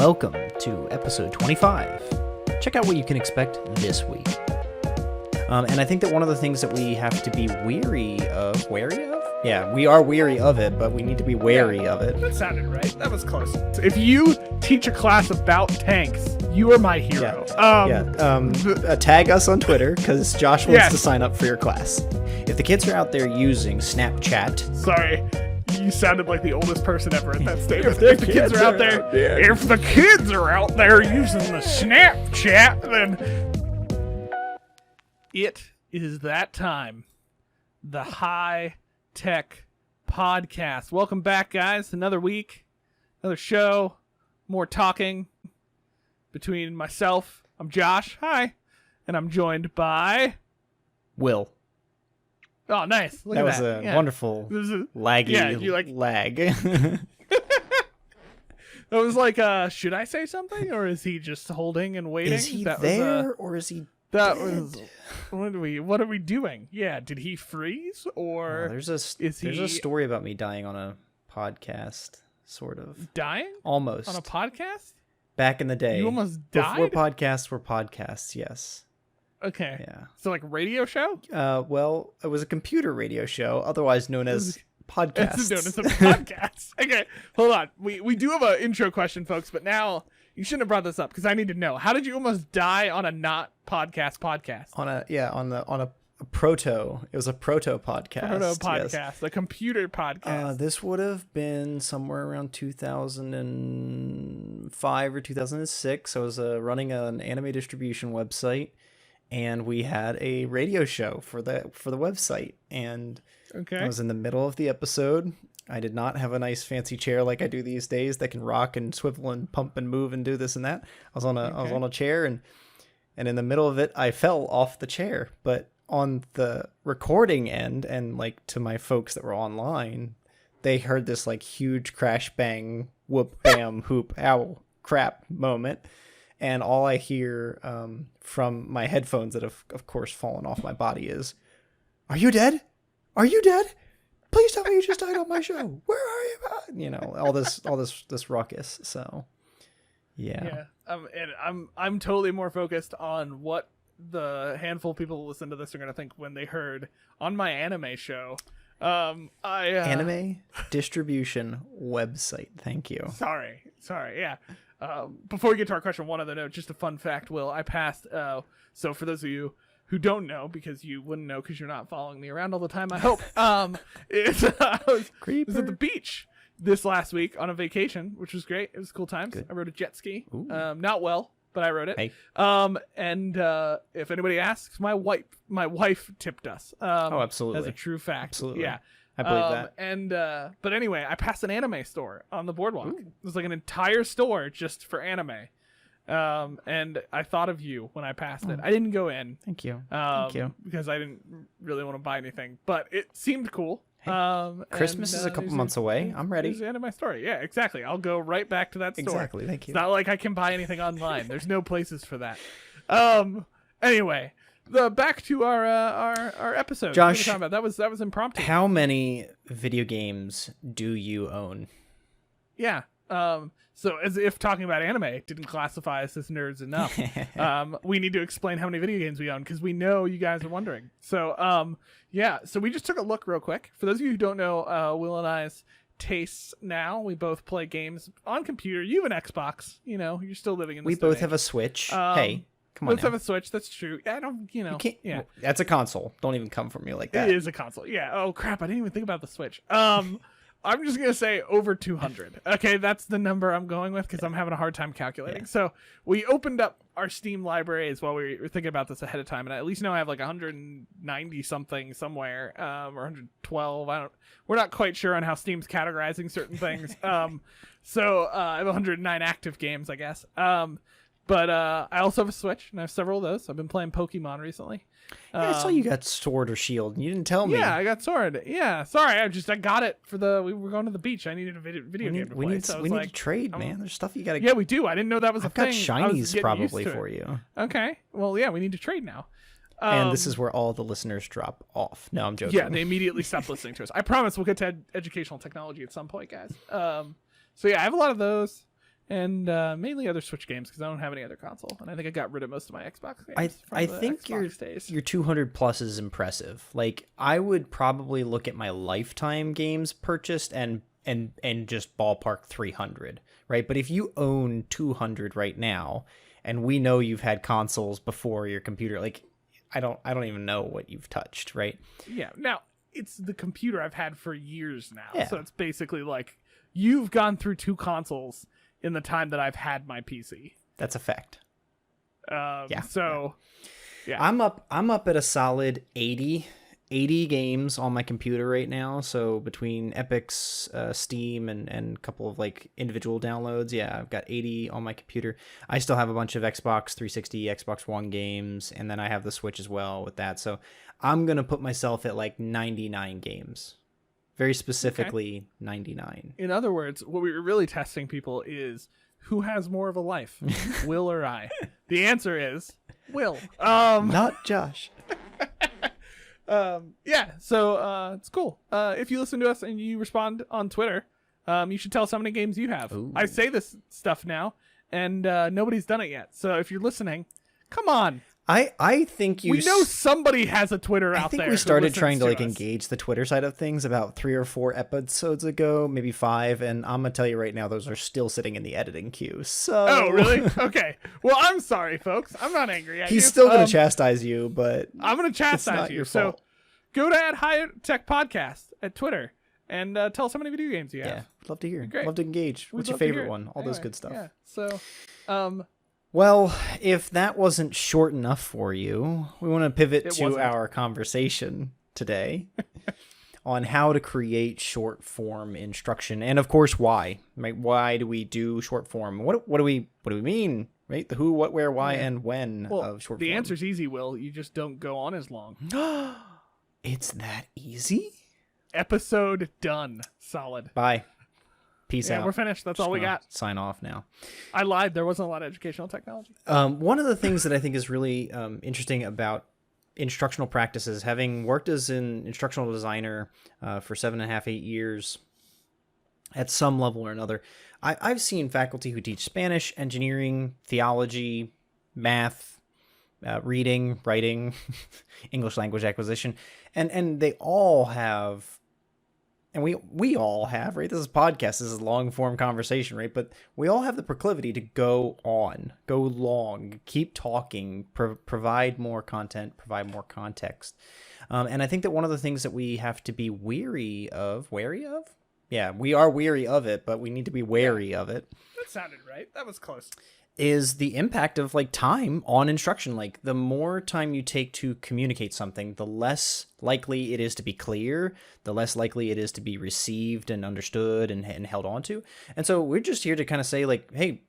welcome to episode 25. Check out what you can expect this week. And I think that one of the things that we have to be wary of? Yeah, we are weary of it, but we need to be wary of it. That sounded right. That was close. If you teach a class about tanks, you are my hero. Tag us on Twitter, because Josh wants to sign up for your class. If the kids are out there using Snapchat... Sorry, you sounded like the oldest person ever at that statement. If the kids are out there, if the kids are out there using the Snapchat, then it is that time. The High Tech Podcast. Welcome back, guys. Another week, another show, more talking between myself. I'm Josh. Hi. And I'm joined by Will. Oh, nice. Look that at was a wonderful laggy lag. That was like, should I say something, or is he just holding and waiting? Is he there, or is he That dead? was what are we doing? Yeah, did he freeze, or there's a story about me dying on a podcast, sort of. Dying? Almost. On a podcast? Back in the day. You almost died? Before podcasts were podcasts, yes. Okay. Yeah. So like a radio show? Well, it was a computer radio show, otherwise known as podcasts. It's known as a podcast. Okay, hold on. We do have an intro question, folks, but now you shouldn't have brought this up because I need to know. How did you almost die on a not podcast? On a proto. It was a proto podcast. Proto podcast, yes. A computer podcast. This would have been somewhere around 2005 or 2006. I was running an anime distribution website, and we had a radio show for the website. And I was in the middle of the episode. I did not have a nice fancy chair like I do these days that can rock and swivel and pump and move and do this and that. I was on a chair, and in the middle of it, I fell off the chair. But on the recording end, and like to my folks that were online, they heard this like huge crash bang whoop bam hoop ow crap moment, and all I hear from my headphones that have of course fallen off my body is, "Are you dead? Are you dead? Please tell me you just died on my show. Where are you?" You know, all this ruckus. So yeah. And I'm totally more focused on what the handful of people who listen to this are gonna think when they heard on my anime show. Anime distribution website. Thank you. Sorry. Yeah. Before we get to our question, one other note, just a fun fact, Will. I passed. So for those of you who don't know, because you wouldn't know because you're not following me around all the time, I hope. I was at the beach this last week on a vacation, which was great. It was cool times. Good. I rode a jet ski. Not well, but I rode it. Hey. And if anybody asks, my wife tipped us. Absolutely. As a true fact. Absolutely. Yeah. I believe that. And but anyway, I passed an anime store on the boardwalk. It was like an entire store just for anime. And I thought of you when I passed it. I didn't go in. Thank you. Because I didn't really want to buy anything, but it seemed cool. Hey, Christmas is a couple months away. I'm ready. It's the end of my story. Yeah, exactly. I'll go right back to that store. Exactly. Thank you. It's not like I can buy anything online. There's no places for that. Anyway, back to our episode. Josh, what were we talking about? That was impromptu. How many video games do you own? Yeah. So as if talking about anime didn't classify us as nerds enough, we need to explain how many video games we own, because we know you guys are wondering. So, so we just took a look real quick. For those of you who don't know, Will and I's tastes now, we both play games on computer. You have an Xbox, you're still living in the We both have a Switch. Hey, come on. Both have a Switch, that's true. I don't, You can't, well, that's a console. Don't even come for me like that. It is a console. Yeah. Oh, crap. I didn't even think about the Switch. I'm just going to say over 200. Okay, that's the number I'm going with because I'm having a hard time calculating. Yeah. So we opened up our Steam libraries while we were thinking about this ahead of time, and I at least know I have like 190 something somewhere, or 112. We're not quite sure on how Steam's categorizing certain things. So I have 109 active games, I guess. But I also have a Switch, and I have several of those. I've been playing Pokemon recently. I saw you got Sword or Shield, and you didn't tell me. Yeah, I got Sword. Yeah, sorry, I got it for we were going to the beach. I needed a video game to play. We need to trade, man. There's stuff you got to. Yeah, we do. I didn't know that was a thing. I've got shinies probably for you. Okay, well, yeah, we need to trade now. And this is where all the listeners drop off. No, I'm joking. Yeah, they immediately stop listening to us. I promise we'll get to educational technology at some point, guys. So yeah, I have a lot of those. and mainly other Switch games because I don't have any other console, and I think I got rid of most of my Xbox games. I think your 200 plus is impressive. Like, I would probably look at my lifetime games purchased and just ballpark 300, right? But if you own 200 right now, and we know you've had consoles before your computer, like, I don't even know what you've touched, right? Yeah. Now it's the computer I've had for years now, Yeah. so it's basically like you've gone through 2 consoles in the time that I've had my PC. That's a fact. So, yeah. I'm up at a solid 80 games on my computer right now. So between Epic's, Steam, and a couple of like individual downloads, yeah, I've got 80 on my computer. I still have a bunch of Xbox 360, Xbox One games, and then I have the Switch as well with that. So I'm gonna put myself at like 99 games. Very specifically, 99. In other words, what we were really testing people is who has more of a life, Will or I? The answer is Will. Not Josh. Yeah, so it's cool. If you listen to us and you respond on Twitter, you should tell us how many games you have. Ooh. I say this stuff now, and nobody's done it yet. So if you're listening, come on. I think we know somebody has a Twitter out there. I think we started trying to like engage the Twitter side of things about 3 or 4 episodes ago, maybe 5, and I'm gonna tell you right now, those are still sitting in the editing queue. So oh, really? Okay. Well, I'm sorry, folks. I'm not angry at you. He's still gonna chastise you, but I'm gonna chastise you. So go to @HighTech Podcast at Twitter and tell us how many video games you have. Yeah, love to hear. Great. Love to engage. What's your favorite one? All those good stuff. Yeah. So, well, if that wasn't short enough for you, we want to pivot to our conversation today on how to create short form instruction, and of course, why. Right? Why do we do short form? What do we mean? Right? The who, what, where, why, and when of short form. The answer's easy, Will. You just don't go on as long. It's that easy? Episode done. Solid. Bye. Peace out. We're finished. That's all we got. Sign off now. I lied. There wasn't a lot of educational technology. One of the things that I think is really interesting about instructional practices, having worked as an instructional designer for 7.5, 8 years at some level or another, I've seen faculty who teach Spanish, engineering, theology, math, reading, writing, English language acquisition, and they all have, and we all have, right? This is a podcast, this is a long form conversation, right? But we all have the proclivity to go on, go long, keep talking, provide more content, provide more context. And I think that one of the things that we have to be wary of? Yeah, we are weary of it, but we need to be wary of it. That sounded right. That was close. Is the impact of like time on instruction. Like the more time you take to communicate something, the less likely it is to be clear, the less likely it is to be received and understood and held on to. And so we're just here to kind of say like, hey,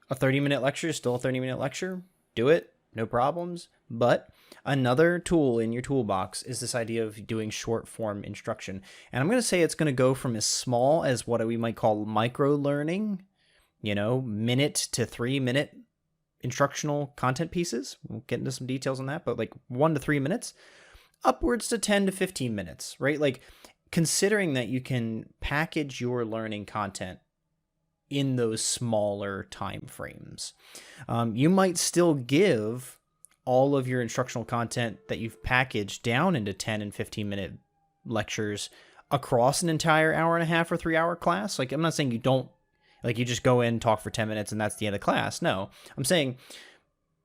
a 30-minute lecture is still a 30-minute lecture. Do it. No problems. But another tool in your toolbox is this idea of doing short form instruction. And I'm going to say it's going to go from as small as what we might call micro learning, minute to 3-minute instructional content pieces. We'll get into some details on that, but like 1 to 3 minutes, upwards to 10 to 15 minutes, right? Like considering that you can package your learning content in those smaller time frames. You might still give all of your instructional content that you've packaged down into 10 and 15-minute lectures across an entire hour and a half or 3-hour class. Like I'm not saying you don't, like you just go in, talk for 10 minutes, and that's the end of class. No, I'm saying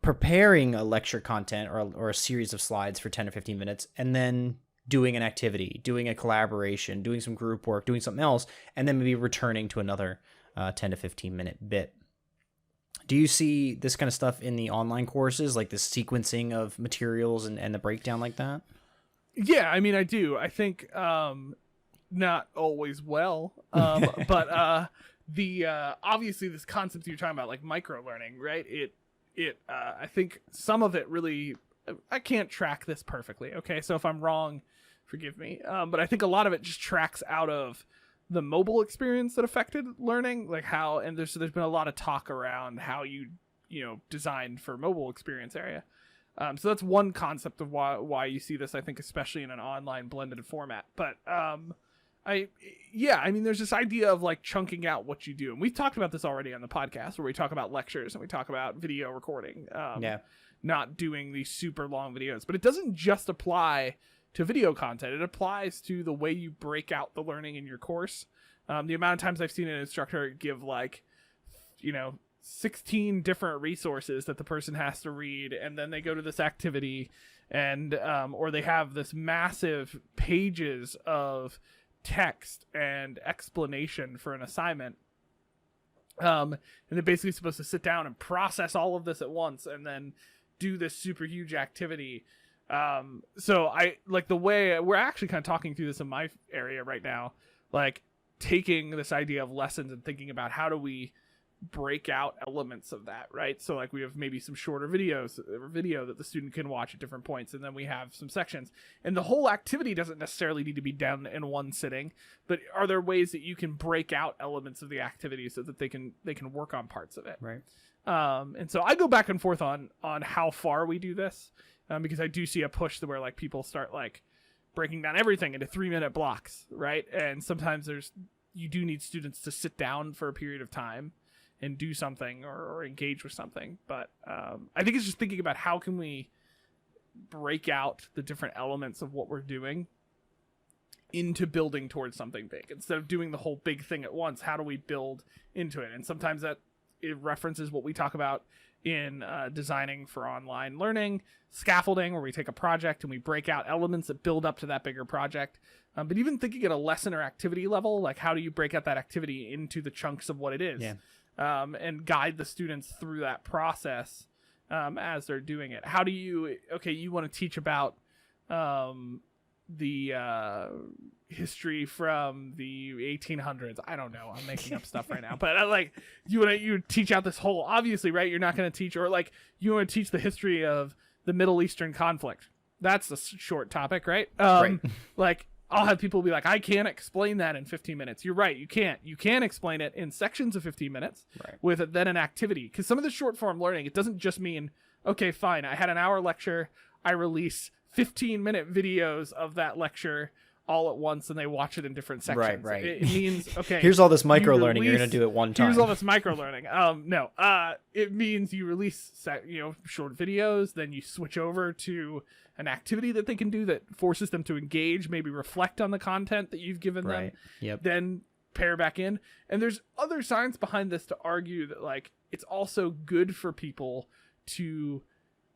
preparing a lecture content or a series of slides for 10 or 15 minutes, and then doing an activity, doing a collaboration, doing some group work, doing something else, and then maybe returning to another 10 to 15-minute bit. Do you see this kind of stuff in the online courses, like the sequencing of materials and the breakdown like that? Yeah, I mean, I do. I think not always well, but the obviously this concept you're talking about, like micro learning, right? I think some of it really, I can't track this perfectly. Okay, so if I'm wrong, forgive me. But I think a lot of it just tracks out of the mobile experience that affected learning, like how, and there's been a lot of talk around how you designed for mobile experience area. So that's one concept of why you see this, I think, especially in an online blended format. But I I mean, there's this idea of like chunking out what you do, and we've talked about this already on the podcast, where we talk about lectures and we talk about video recording, not doing these super long videos. But it doesn't just apply to video content; it applies to the way you break out the learning in your course. The amount of times I've seen an instructor give 16 different resources that the person has to read, and then they go to this activity, and or they have this massive pages of text and explanation for an assignment, and they're basically supposed to sit down and process all of this at once and then do this super huge activity. So I like the way we're actually kind of talking through this in my area right now, like taking this idea of lessons and thinking about how do we break out elements of that, right? So like we have maybe some shorter video that the student can watch at different points, and then we have some sections, and the whole activity doesn't necessarily need to be done in one sitting, but are there ways that you can break out elements of the activity so that they can work on parts of it, right? And so I go back and forth on how far we do this, because I do see a push to where like people start like breaking down everything into 3-minute blocks, right? And sometimes you do need students to sit down for a period of time and do something or engage with something. But I think it's just thinking about how can we break out the different elements of what we're doing into building towards something big. Instead of doing the whole big thing at once, how do we build into it? And sometimes that it references what we talk about in designing for online learning, scaffolding, where we take a project and we break out elements that build up to that bigger project. But even thinking at a lesson or activity level, like how do you break out that activity into the chunks of what it is? Yeah. And guide the students through that process as they're doing it. How do you want to teach about the history from the 1800s. I don't know. I'm making up stuff right now. But like you teach out this whole, obviously, right? You're not going to teach, or like you want to teach the history of the Middle Eastern conflict. That's a short topic, right? Right. Like I'll have people be like, I can't explain that in 15 minutes. You're right. You can't. You can explain it in sections of 15 minutes with then an activity. Because some of the short form learning, it doesn't just mean, okay, fine, I had an hour lecture. I release 15-minute videos of that lecture all at once, and they watch it in different sections. Right. It means, okay, here's all this micro learning. You're going to do it one time. Here's all this micro learning. No. It means you release short videos, then you switch over to an activity that they can do that forces them to engage, maybe reflect on the content that you've given them. Yep. Then pair back in. And there's other science behind this to argue that like it's also good for people to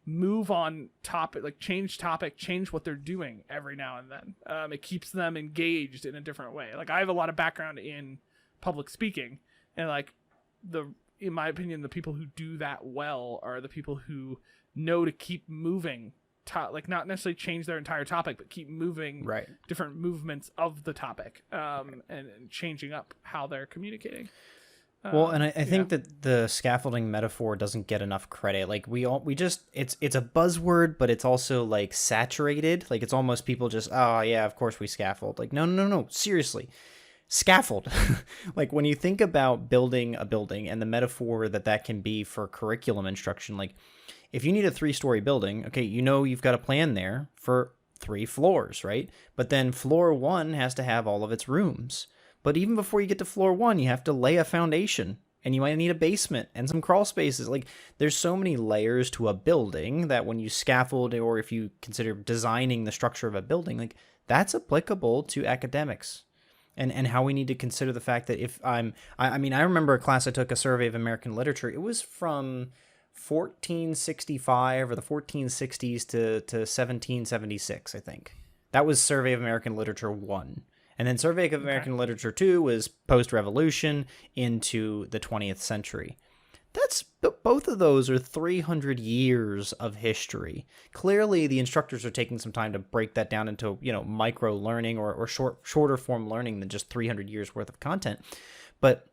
move on topic, like change topic, change what they're doing every now and then. It keeps them engaged in a different way. Like I have a lot of background in public speaking, and like in my opinion, the people who do that well are the people who know to keep moving, like not necessarily change their entire topic, but keep moving different movements of the topic, and changing up how they're communicating. Well, and I think that the scaffolding metaphor doesn't get enough credit. Like it's a buzzword, but it's also like saturated. Like it's almost people just, oh yeah, of course we scaffold. Like no, seriously, scaffold. Like when you think about building a building and the metaphor that can be for curriculum instruction, like if you need a 3-story building, okay, you've got a plan there for 3 floors, right? But then floor 1 has to have all of its rooms. But even before you get to floor 1, you have to lay a foundation, and you might need a basement and some crawl spaces. Like there's so many layers to a building that when you scaffold, or if you consider designing the structure of a building, like that's applicable to academics and how we need to consider the fact that if I remember a class I took, a survey of American literature. It was from 1465 or the 1460s to 1776, I think. That was Survey of American Literature 1. And then Survey of American Literature 2 was post-revolution into the 20th century. Both of those are 300 years of history. Clearly, the instructors are taking some time to break that down into, micro learning or shorter form learning than just 300 years worth of content. But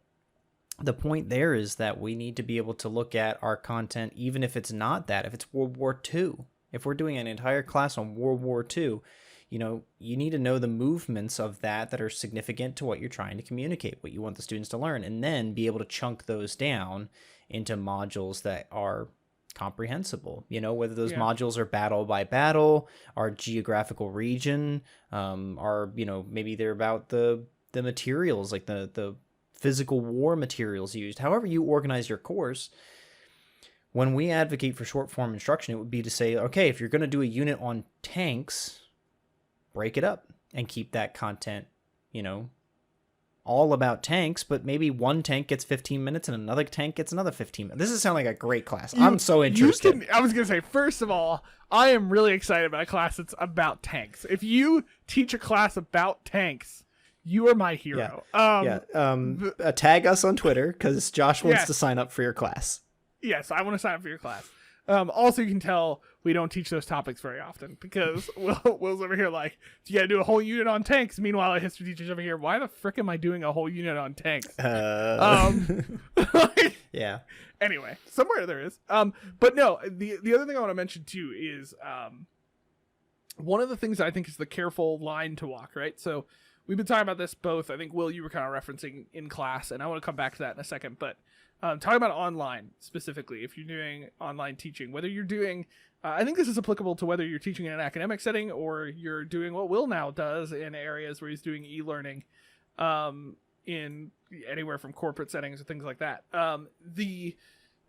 the point there is that we need to be able to look at our content, even if it's not that, if it's World War II. If we're doing an entire class on World War II, you need to know the movements of that are significant to what you're trying to communicate, what you want the students to learn, and then be able to chunk those down into modules that are comprehensible, whether those modules are battle by battle, our geographical region, or maybe they're about the materials, like the physical war materials used. However you organize your course, when we advocate for short form instruction, it would be to say, okay, if you're going to do a unit on tanks, break it up and keep that content, all about tanks, but maybe one tank gets 15 minutes and another tank gets another 15 minutes. This is sounding like a great class. I'm so interested. I was going to say, first of all, I am really excited about a class that's about tanks. If you teach a class about tanks, you are my hero. Tag us on Twitter because Josh wants to sign up for your class. Yes, I want to sign up for your class. Also, you can tell we don't teach those topics very often because Will's over here like, you got to do a whole unit on tanks. Meanwhile, a history teacher's over here, why the frick am I doing a whole unit on tanks? Yeah. Anyway, somewhere there is. But no, the other thing I want to mention too is one of the things I think is the careful line to walk, right? So we've been talking about this both. I think, Will, you were kind of referencing in class, and I want to come back to that in a second, but talking about online specifically, if you're doing online teaching, whether you're doing, I think this is applicable to whether you're teaching in an academic setting or you're doing what Will now does in areas where he's doing e-learning in anywhere from corporate settings or things like that.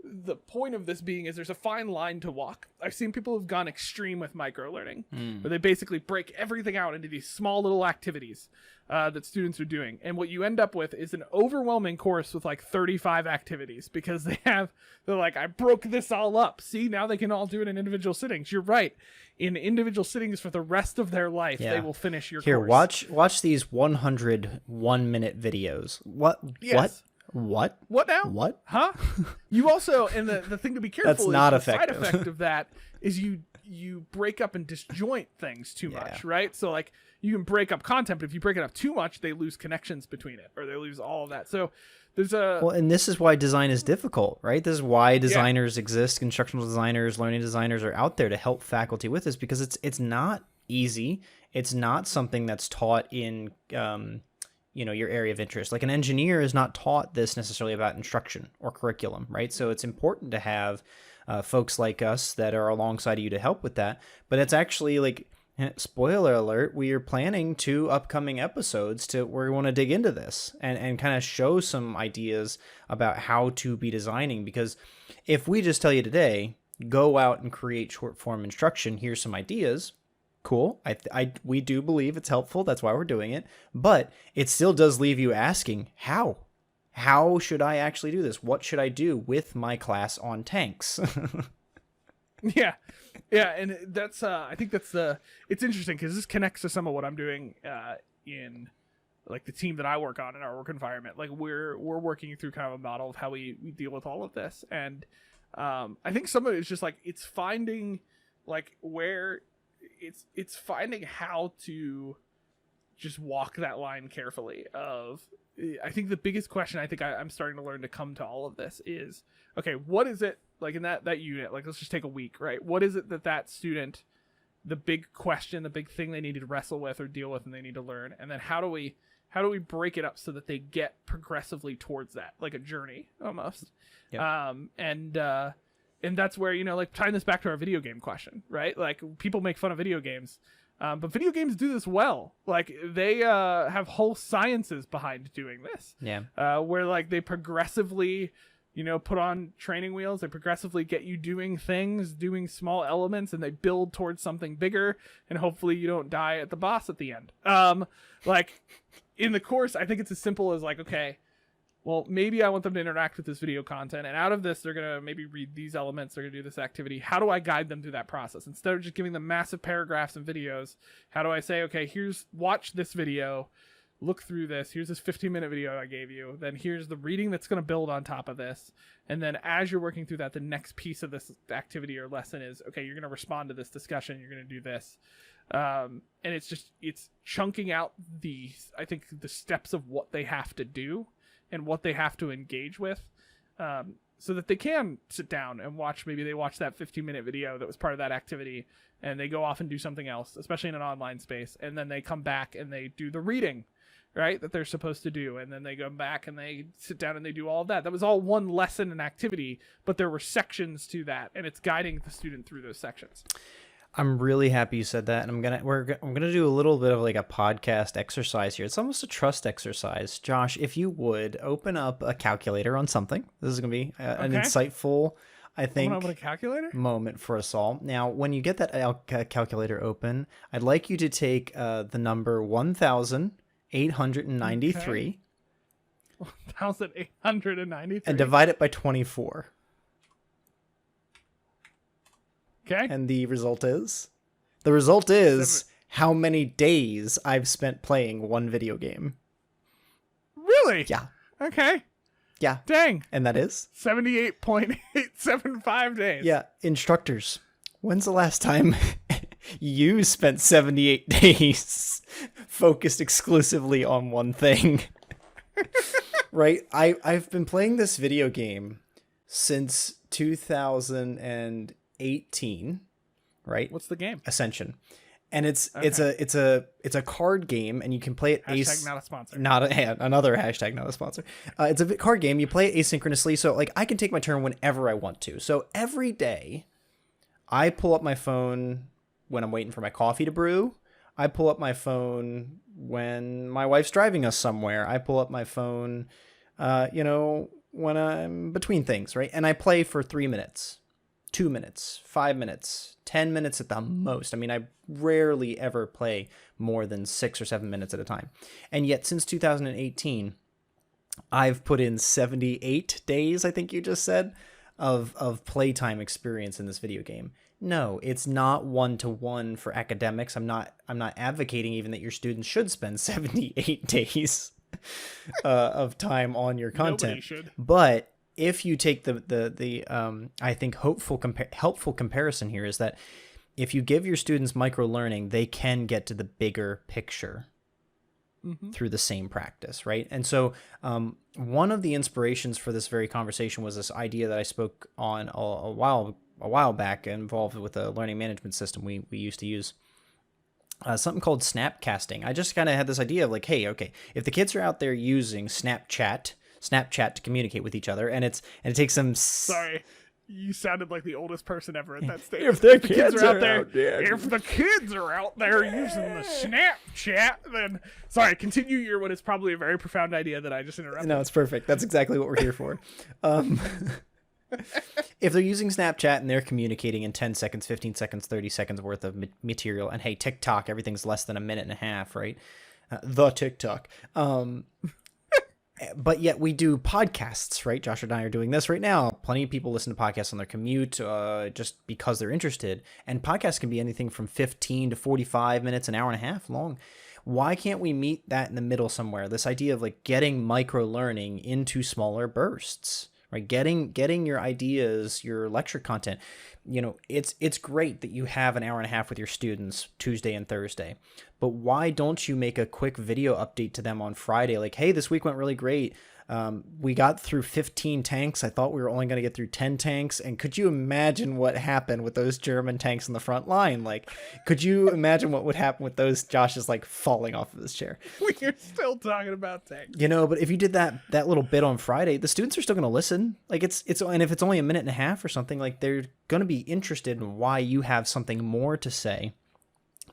The point of this being is there's a fine line to walk. I've seen people who've gone extreme with micro-learning, where they basically break everything out into these small little activities that students are doing. And what you end up with is an overwhelming course with like 35 activities because they're like, I broke this all up. See, now they can all do it in individual sittings. You're right. In individual sittings for the rest of their life, they will finish your course. Watch these 100 1-minute videos. What? Yes. What? What now? What? Huh? You also, and the thing to be careful That's is not the effective. side effect of that is you break up and disjoint things too much, right? So like you can break up content, but if you break it up too much, they lose connections between it, or they lose all of that. So there's and this is why design is difficult, right? This is why designers exist. Instructional designers, learning designers are out there to help faculty with this because it's not easy. It's not something that's taught in your area of interest. Like an engineer is not taught this necessarily about instruction or curriculum, right? So it's important to have folks like us that are alongside of you to help with that. But it's actually like, spoiler alert, we are planning 2 upcoming episodes where we want to dig into this and kind of show some ideas about how to be designing. Because if we just tell you today, go out and create short form instruction, here's some ideas, cool. We do believe it's helpful. That's why we're doing it. But it still does leave you asking, how? How should I actually do this? What should I do with my class on tanks? Yeah, and that's I think it's interesting because this connects to some of what I'm doing in like the team that I work on in our work environment. Like we're working through kind of a model of how we deal with all of this, and I think some of it is just like it's finding like where it's finding how to just walk that line carefully. I think the biggest question I think I'm starting to learn to come to all of this is, okay, what is it like in that unit? Like, let's just take a week, right? What is it that student, the big question, the big thing they need to wrestle with or deal with and they need to learn? And then how do we break it up so that they get progressively towards that, like a journey almost? Yep. And that's where, like tying this back to our video game question, right? Like people make fun of video games. But video games do this well. Like they have whole sciences behind doing this. Yeah. Where like they progressively, put on training wheels. They progressively get you doing things, doing small elements, and they build towards something bigger. And hopefully you don't die at the boss at the end. Like in the course, I think it's as simple as like, okay, well, maybe I want them to interact with this video content, and out of this, they're going to maybe read these elements, they're going to do this activity. How do I guide them through that process? Instead of just giving them massive paragraphs and videos, how do I say, okay, watch this video, look through this, here's this 15-minute video I gave you, then here's the reading that's going to build on top of this, and then as you're working through that, the next piece of this activity or lesson is, okay, you're going to respond to this discussion, you're going to do this. And it's chunking out the steps of what they have to do and what they have to engage with, so that they can sit down and maybe they watch that 15-minute video that was part of that activity, and they go off and do something else, especially in an online space, and then they come back and they do the reading, right, that they're supposed to do, and then they go back and they sit down and they do all of that. That was all one lesson and activity, but there were sections to that, and it's guiding the student through those sections. I'm really happy you said that, and I'm gonna do a little bit of like a podcast exercise here. It's almost a trust exercise. Josh, if you would open up a calculator on something, this is gonna be an insightful, I think, open a calculator moment for us all. Now, when you get that calculator open, I'd like you to take the number 1,893. 1,893. And divide it by 24. Okay. And the result is? The result is how many days I've spent playing one video game. Really? Yeah. Okay. Yeah. Dang. And that is? 78.875 days. Yeah. Instructors, when's the last time you spent 78 days focused exclusively on one thing? Right? I've been playing this video game since 2018, right? What's the game? Ascension. And it's a card game, and you can play it hashtag not a sponsor. Another hashtag not a sponsor. It's a card game. You play it asynchronously, so like I can take my turn whenever I want to. So every day, I pull up my phone when I'm waiting for my coffee to brew. I pull up my phone when my wife's driving us somewhere. I pull up my phone, when I'm between things, right? And I play for 3 minutes, 2 minutes, 5 minutes, 10 minutes at the most. I mean, I rarely ever play more than 6 or 7 minutes at a time. And yet, since 2018, I've put in 78 days, I think you just said, of playtime experience in this video game. No, it's not one-to-one for academics. I'm not advocating even that your students should spend 78 days of time on your content. Nobody should. But if you take the I think helpful comparison here is that if you give your students micro learning, they can get to the bigger picture through the same practice, right? And so one of the inspirations for this very conversation was this idea that I spoke on a while back, involved with a learning management system we used to use. Something called snapcasting. I just kind of had this idea of like, hey, okay, if the kids are out there using Snapchat to communicate with each other, and it takes them. Sorry, you sounded like the oldest person ever at that stage. If the kids are out there, if the kids are out there using the Snapchat, then sorry, continue your what is probably a very profound idea that I just interrupted. No, it's perfect. That's exactly what we're here for. If they're using Snapchat and they're communicating in 10 seconds, 15 seconds, 30 seconds worth of material, and hey, TikTok, everything's less than a minute and a half, right? The TikTok. But yet we do podcasts, right? Josh and I are doing this right now. Plenty of people listen to podcasts on their commute just because they're interested. And podcasts can be anything from 15 to 45 minutes, an hour and a half long. Why can't we meet that in the middle somewhere? This idea of like getting micro learning into smaller bursts. Right, getting your ideas, your lecture content, it's great that you have an hour and a half with your students Tuesday and Thursday, but why don't you make a quick video update to them on Friday? Like, hey, this week went really great. We got through 15 tanks. I thought we were only going to get through 10 tanks. And could you imagine what happened with those German tanks on the front line? Like, could you imagine what would happen with those? Josh is like falling off of his chair. We're still talking about tanks. But if you did that little bit on Friday, the students are still going to listen. Like and if it's only a minute and a half or something, like they're going to be interested in why you have something more to say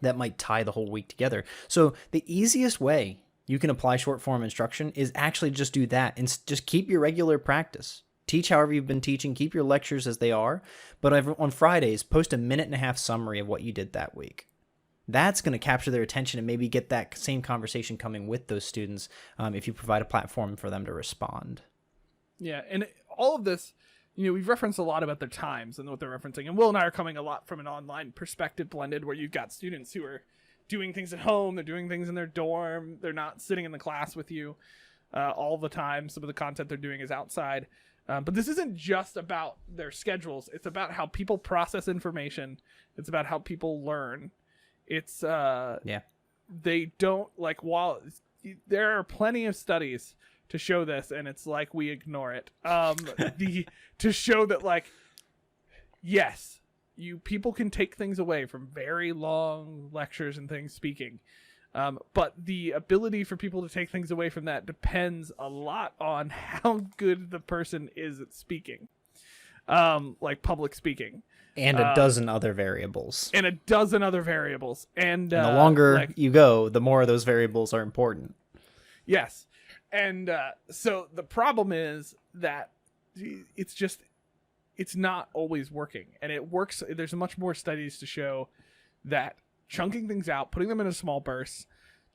that might tie the whole week together. So the easiest way you can apply short form instruction is actually just do that and just keep your regular practice. Teach however you've been teaching, keep your lectures as they are, but on Fridays, post a minute and a half summary of what you did that week. That's going to capture their attention and maybe get that same conversation coming with those students if you provide a platform for them to respond. Yeah, and all of this, we've referenced a lot about their times and what they're referencing, and Will and I are coming a lot from an online perspective blended where you've got students who are doing things at home, they're doing things in their dorm, they're not sitting in the class with you all the time. Some of the content they're doing is outside. But this isn't just about their schedules. It's about how people process information. It's about how people learn. It's they don't while there are plenty of studies to show this, and it's like we ignore it. To show that yes, people can take things away from very long lectures and things speaking. But the ability for people to take things away from that depends a lot on how good the person is at speaking, like public speaking. And a dozen other variables. And And the longer you go, the more of those variables are important. Yes. And so the problem is that it's not always working. And it works. There's much more studies to show that chunking things out, putting them in a small bursts,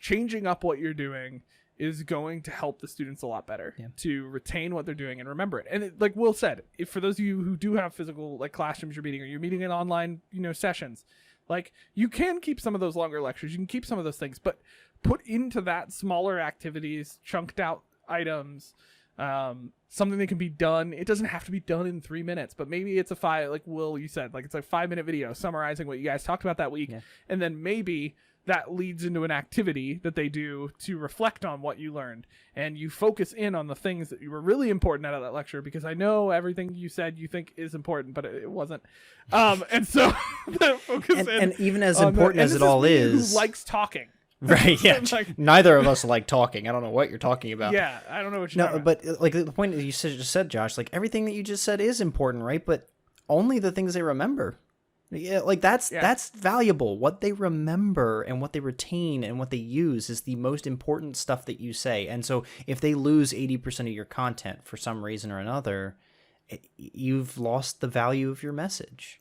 changing up what you're doing is going to help the students a lot better to retain what they're doing and remember it. And like Will said, if for those of you who do have physical like classrooms you're meeting, or you're meeting in online, sessions, like you can keep some of those longer lectures, you can keep some of those things, but put into that smaller activities, chunked out items, something that can be done. It doesn't have to be done in 3 minutes, but maybe it's like Will, you said, like it's a 5-minute video summarizing what you guys talked about that week. Yeah. And then maybe that leads into an activity that they do to reflect on what you learned, and you focus in on the things that you were really important out of that lecture, because I know everything you said you think is important, but it wasn't. And so focus in. And even as important as it all is, who likes talking. Right, yeah. Like, neither of us like talking. I don't know what you're talking about. Yeah, I don't know what you're talking about. But like the point that you just said, Josh, like everything that you just said is important, right? But only the things they remember. Yeah, like that's valuable. What they remember and what they retain and what they use is the most important stuff that you say. And so if they lose 80% of your content for some reason or another, you've lost the value of your message.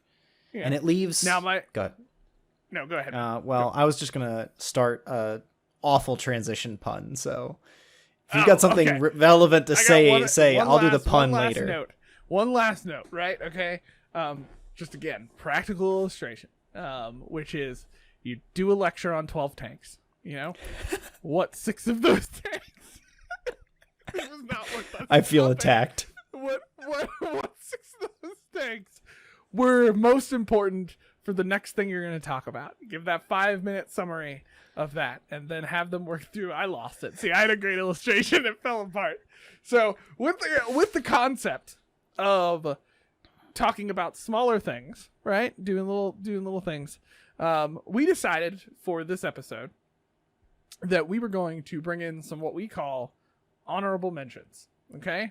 Yeah. And it leaves... Now Go ahead. No, go ahead. I was just going to start a awful transition pun. So if you've got something relevant to say, I'll do the pun later. One last note, right? Okay. Just again, practical illustration, which is you do a lecture on 12 tanks, what 6 of those tanks? This is not what that's I feel attacked. What 6 of those tanks were most important for the next thing you're going to talk about? Give that 5-minute summary of that, and then have them work through. I lost it. See, I had a great illustration. It fell apart. So with the concept of talking about smaller things, right? Doing little things. We decided for this episode that we were going to bring in some what we call honorable mentions. Okay.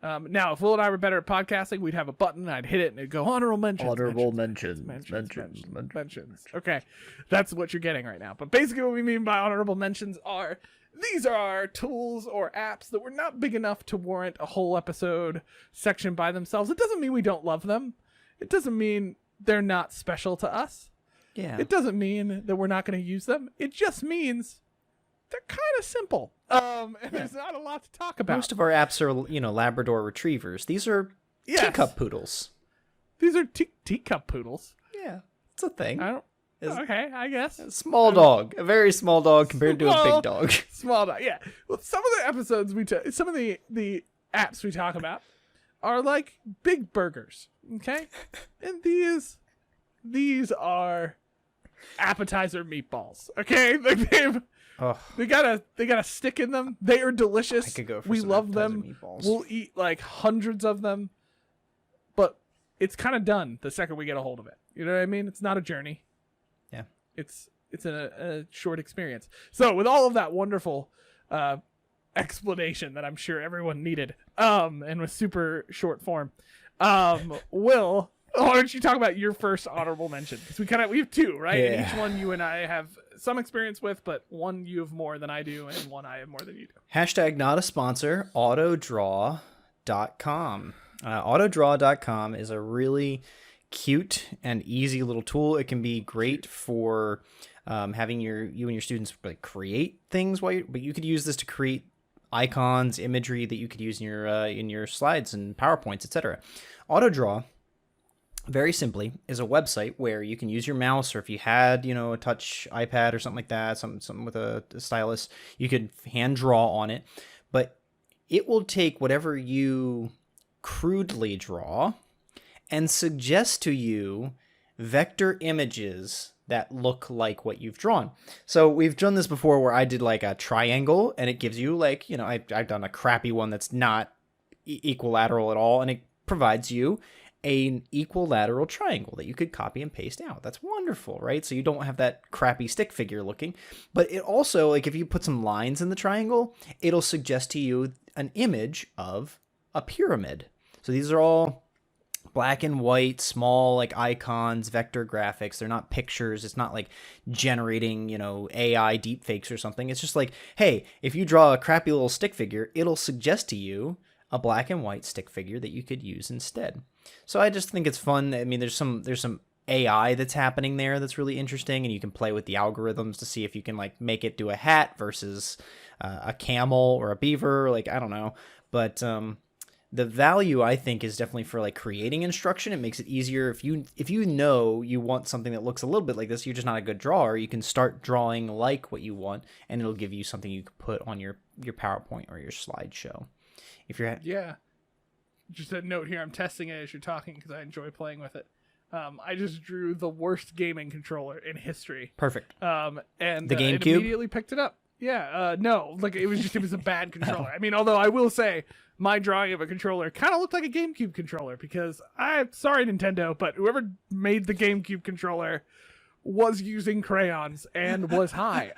Now, if Will and I were better at podcasting, we'd have a button, I'd hit it, and it'd go honorable mentions. Honorable mentions. Okay, that's what you're getting right now. But basically what we mean by honorable mentions are, these are tools or apps that were not big enough to warrant a whole episode section by themselves. It doesn't mean we don't love them. It doesn't mean they're not special to us. Yeah. It doesn't mean that we're not going to use them. It just means they're kind of simple. And there's not a lot to talk about. Most of our apps are, Labrador retrievers. These are teacup poodles. These are teacup poodles. Yeah, it's a thing. Okay, I guess. A small dog. A very small dog compared to a big dog. Small dog, yeah. Well, some of the episodes some of the apps we talk about are like big burgers, okay? And these are appetizer meatballs, okay? Like they got a stick in them. They are delicious. I could go for we some love them. Meatballs. We'll eat like hundreds of them, but it's kind of done the second we get a hold of it. You know what I mean? It's not a journey. Yeah. It's a short experience. So with all of that wonderful explanation that I'm sure everyone needed, and with super short form, Will, why don't you talk about your first honorable mention? Because we have 2, right? Yeah. And each one you and I have some experience with, but one you have more than I do, and one I have more than you do. # not a sponsor, AutoDraw.com. AutoDraw.com is a really cute and easy little tool. It can be great for having you and your students like create things but you could use this to create icons, imagery that you could use in your slides and PowerPoints, etc. AutoDraw, very simply, is a website where you can use your mouse, or if you had, a touch iPad or something like that, something with a stylus, you could hand draw on it, but it will take whatever you crudely draw and suggest to you vector images that look like what you've drawn. So we've done this before where I did like a triangle, and it gives you like, I've done a crappy one that's not equilateral at all, and it provides you an equilateral triangle that you could copy and paste out. That's wonderful, right? So you don't have that crappy stick figure looking. But it also, like, if you put some lines in the triangle, it'll suggest to you an image of a pyramid. So these are all black and white, small, like, icons, vector graphics. They're not pictures. It's not like generating, AI deepfakes or something. It's just like, hey, if you draw a crappy little stick figure, it'll suggest to you a black and white stick figure that you could use instead. So I just think it's fun. I mean, there's some AI that's happening there that's really interesting, and you can play with the algorithms to see if you can, like, make it do a hat versus a camel or a beaver. Like, I don't know. But the value, I think, is definitely for, like, creating instruction. It makes it easier if you know you want something that looks a little bit like this. You're just not a good drawer. You can start drawing like what you want, and it'll give you something you can put on your PowerPoint or your slideshow. If you're just a note here, I'm testing it as you're talking because I enjoy playing with it. I just drew the worst gaming controller in history. Perfect. And the GameCube? It immediately picked it up. Yeah, no, like it was a bad controller. I mean, although I will say my drawing of a controller kind of looked like a GameCube controller because sorry Nintendo, but whoever made the GameCube controller was using crayons and was high.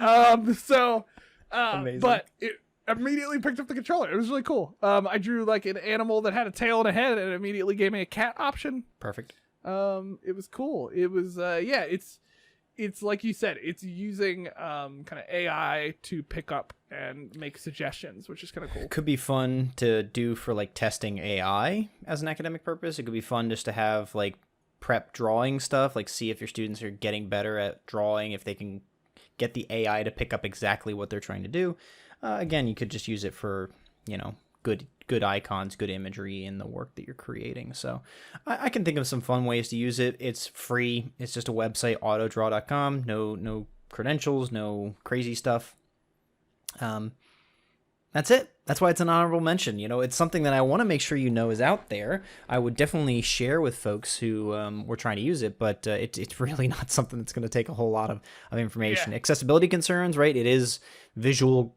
Amazing. But it immediately picked up the controller. It was really cool. I drew like an animal that had a tail and a head, and it immediately gave me a cat option. Perfect. It was cool. It was it's like you said, it's using kind of AI to pick up and make suggestions, which is kind of cool. Could be fun to do for, like, testing AI as an academic purpose. It could be fun just to have, like, prep drawing stuff, like see if your students are getting better at drawing, if they can get the AI to pick up exactly what they're trying to do. Again, you could just use it for, good icons, good imagery in the work that you're creating. So I can think of some fun ways to use it. It's free. It's just a website, autodraw.com. No credentials, no crazy stuff. That's it. That's why it's an honorable mention. It's something that I want to make sure is out there. I would definitely share with folks who were trying to use it, but it's really not something that's going to take a whole lot of information. Yeah. Accessibility concerns, right? It is visual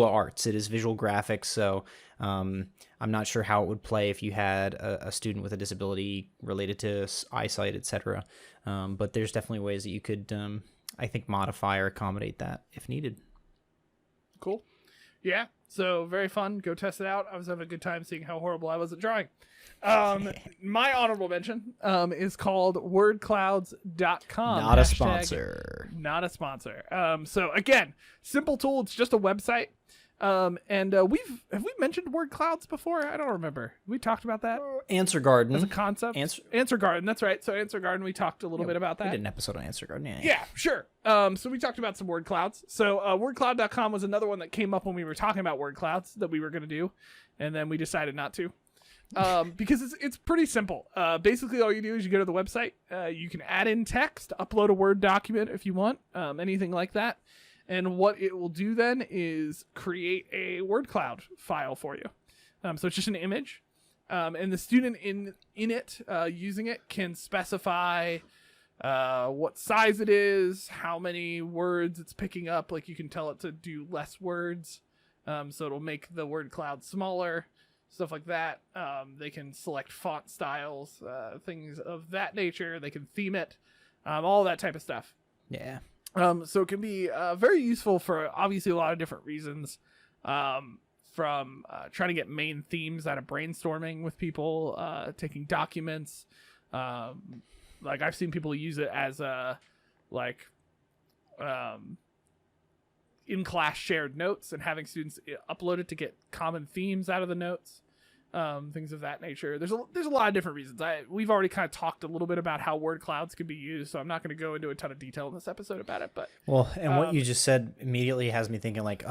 arts. It is visual graphics. So I'm not sure how it would play if you had a student with a disability related to eyesight, etc. But there's definitely ways that you could, I think, modify or accommodate that if needed. Cool. Yeah, so very fun. Go test it out. I was having a good time seeing how horrible I was at drawing. My honorable mention is called wordclouds.com. Not a sponsor. Not a sponsor. So again, simple tool. It's just a website. And have we mentioned word clouds before? I don't remember. We talked about that. Answer Garden as a concept. Answer Garden. That's right. So Answer Garden. We talked a little bit about that. We did an episode on Answer Garden. Yeah, sure. So we talked about some word clouds. So wordcloud.com was another one that came up when we were talking about word clouds that we were going to do, and then we decided not to. Because it's pretty simple. Basically, all you do is you go to the website. You can add in text, upload a Word document if you want, anything like that. And what it will do then is create a word cloud file for you. So it's just an image. And the student in it, using it, can specify what size it is, how many words it's picking up. Like you can tell it to do less words. So it'll make the word cloud smaller, stuff like that. They can select font styles, things of that nature. They can theme it, all that type of stuff. Yeah. So it can be very useful for obviously a lot of different reasons, from trying to get main themes out of brainstorming with people, taking documents. Like I've seen people use it as in-class shared notes and having students upload it to get common themes out of the notes. Things of that nature. There's a lot of different reasons. We've already kind of talked a little bit about how word clouds can be used, so I'm not going to go into a ton of detail in this episode about it. But what you just said immediately has me thinking, like,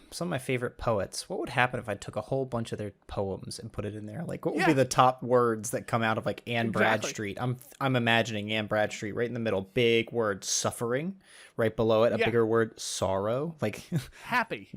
some of my favorite poets. What would happen if I took a whole bunch of their poems and put it in there? Like, what would be the top words that come out of, like, Anne Bradstreet? I'm imagining Anne Bradstreet right in the middle, big word suffering. Right below it, a bigger word, sorrow. Like happy.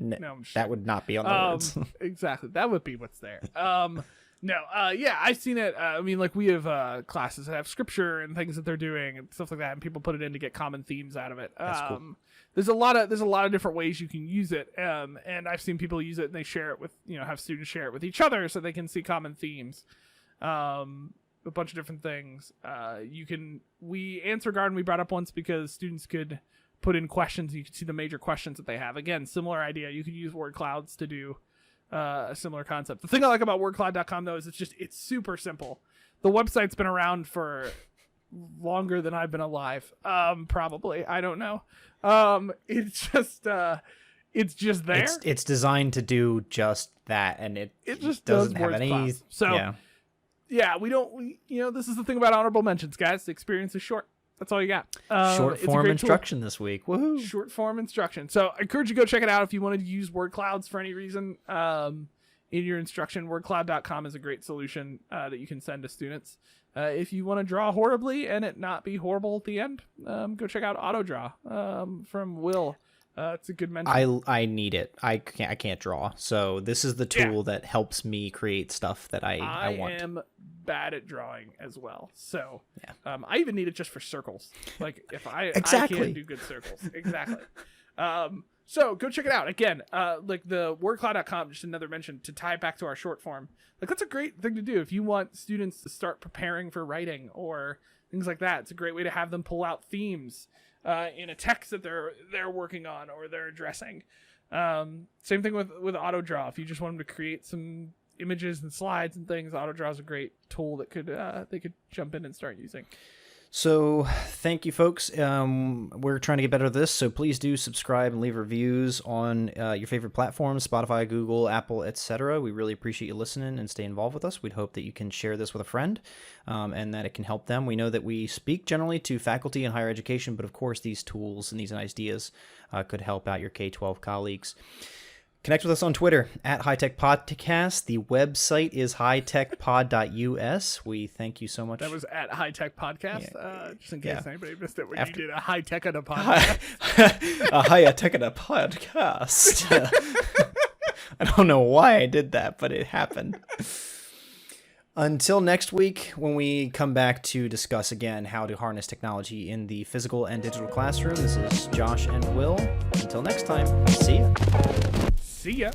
That would not be on the words. Exactly. That would be what's there. I've seen it. I mean, like we have classes that have scripture and things that they're doing and stuff like that, and people put it in to get common themes out of it. That's cool. There's a lot of different ways you can use it. And I've seen people use it and they share it with, have students share it with each other so they can see common themes. a bunch of different things. We answer garden we brought up once because students could put in questions. You can see the major questions that they have. Again, similar idea. You could use word clouds to do a similar concept. The thing I like about wordcloud.com though is it's super simple. The website's been around for longer than I've been alive. Probably. I don't know. It's just there. It's designed to do just that, and it just doesn't does have any. Class. So yeah, this is the thing about honorable mentions, guys. The experience is short. That's all you got. Short form instruction this week. Woohoo! Short form instruction. So I encourage you to go check it out if you wanted to use word clouds for any reason in your instruction. Wordcloud.com is a great solution that you can send to students. If you want to draw horribly and it not be horrible at the end, go check out AutoDraw from Will. It's a good mention. I need it. I can't draw. So this is the tool that helps me create stuff that I want. I am bad at drawing as well. So I even need it just for circles. Like if I can't do good circles. Exactly. So go check it out. Again, like the wordcloud.com, just another mention to tie it back to our short form. Like that's a great thing to do if you want students to start preparing for writing or things like that. It's a great way to have them pull out themes in a text that they're working on or they're addressing. Same thing with AutoDraw. If you just want them to create some images and slides and things, AutoDraw is a great tool that they could jump in and start using. So thank you, folks. We're trying to get better at this, so please do subscribe and leave reviews on your favorite platforms, Spotify, Google, Apple, etc. We really appreciate you listening and stay involved with us. We'd hope that you can share this with a friend and that it can help them. We know that we speak generally to faculty in higher education, but of course these tools and these ideas could help out your K-12 colleagues. Connect with us on Twitter at Hightech Podcast. The website is hightechpod.us. We thank you so much. That was at Hightech Podcast. Just in case anybody missed it when you did a high-tech on a podcast. A high-tech on a podcast. I don't know why I did that, but it happened. Until next week, when we come back to discuss again how to harness technology in the physical and digital classroom, this is Josh and Will. Until next time, see ya. See ya.